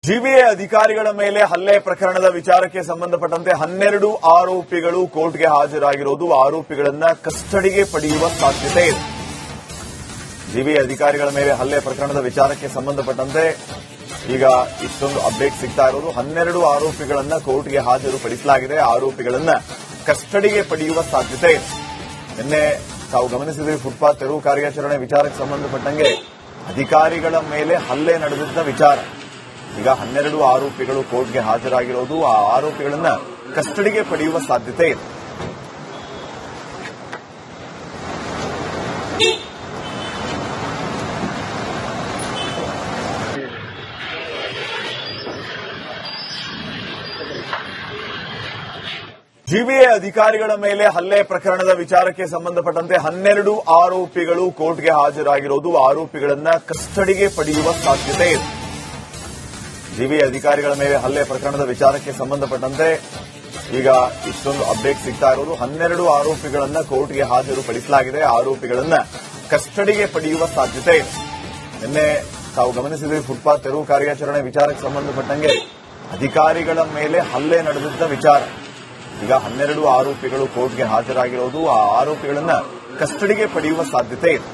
GBA ಅಧಿಕಾರಿಗಳ ಮೇಲೆ ಹಲ್ಲೆ ಪ್ರಕರಣದ ವಿಚಾರಕ್ಕೆ ಸಂಬಂಧಪಟ್ಟಂತೆ 12 ಆರೋಪಿಗಳು ಕೋರ್ಟ್ಗೆ ಹಾಜರಾಗಿರುವುದು ಆರೋಪಿಗಳನ್ನ ಕಸ್ಟಡಿಗೆ ಪಡೆಯುವ ಸಾಧ್ಯತೆ ಇದೆ. ಜಿಬಿಎ ಅಧಿಕಾರಿಗಳ ಮೇಲೆ ಹಲ್ಲೆ ಪ್ರಕರಣದ ವಿಚಾರಕ್ಕೆ ಸಂಬಂಧಪಟ್ಟಂತೆ ಈಗ ಇಷ್ಟೊಂದು ಅಪ್ಡೇಟ್ ಸಿಗ್ತಾ ಇರೋದು. 12 ಆರೋಪಿಗಳನ್ನ ಕೋರ್ಟ್ಗೆ ಹಾಜರುಪಡಿಸಲಾಗಿದೆ. ಆರೋಪಿಗಳನ್ನ ಕಸ್ಟಡಿಗೆ ಪಡೆಯುವ ಸಾಧ್ಯತೆ ಇದೆ. ನಿನ್ನೆ ತಾವು ಗಮನಿಸಿದ್ರಿ, ಫುಟ್ಪಾತ್ ತೆರವು ಕಾರ್ಯಾಚರಣೆ ವಿಚಾರಕ್ಕೆ ಸಂಬಂಧಪಟ್ಟಂಗೆ ಅಧಿಕಾರಿಗಳ ಮೇಲೆ ಹಲ್ಲೆ ನಡೆದಿದ್ದ ವಿಚಾರ. ಈಗ 12 ಆರೋಪಿಗಳು ಕೋರ್ಟ್ಗೆ ಹಾಜರಾಗಿರೋದು, ಆ ಆರೋಪಿಗಳನ್ನ ಕಸ್ಟಡಿಗೆ ಪಡೆಯುವ ಸಾಧ್ಯತೆ ಇದೆ. ಜಿಬಿಎ ಅಧಿಕಾರಿಗಳ ಮೇಲೆ ಹಲ್ಲೆ ಪ್ರಕರಣದ ವಿಚಾರಕ್ಕೆ ಸಂಬಂಧಪಟ್ಟಂತೆ 12 ಆರೋಪಿಗಳು ಕೋರ್ಟ್ಗೆ ಹಾಜರಾಗಿರೋದು, ಆರೋಪಿಗಳನ್ನ ಕಸ್ಟಡಿಗೆ ಪಡೆಯುವ ಸಾಧ್ಯತೆ ಇದೆ. ಜಿಬಿಎ ಅಧಿಕಾರಿಗಳ ಮೇಲೆ ಹಲ್ಲೆ ಪ್ರಕರಣದ ವಿಚಾರಕ್ಕೆ ಸಂಬಂಧಪಟ್ಟಂತೆ ಈಗ ಇಷ್ಟೊಂದು ಅಪ್ಡೇಟ್ ಸಿಗ್ತಾ ಇರೋದು. 12 ಆರೋಪಿಗಳನ್ನ ಕೋರ್ಟ್ಗೆ ಹಾಜರುಪಡಿಸಲಾಗಿದೆ. ಆರೋಪಿಗಳನ್ನ ಕಸ್ಟಡಿಗೆ ಪಡೆಯುವ ಸಾಧ್ಯತೆ ಇದೆ. ನಿನ್ನೆ ತಾವು ಗಮನಿಸಿದ್ರಿ, ಫುಟ್ಪಾತ್ ತೆರವು ಕಾರ್ಯಾಚರಣೆ ವಿಚಾರಕ್ಕೆ ಸಂಬಂಧಪಟ್ಟಂಗೆ ಅಧಿಕಾರಿಗಳ ಮೇಲೆ ಹಲ್ಲೆ ನಡೆದಿದ್ದ ವಿಚಾರ. ಈಗ 12 ಆರೋಪಿಗಳು ಕೋರ್ಟ್ಗೆ ಹಾಜರಾಗಿರೋದು, ಆ ಆರೋಪಿಗಳನ್ನ ಕಸ್ಟಡಿಗೆ ಪಡೆಯುವ ಸಾಧ್ಯತೆ ಇದೆ.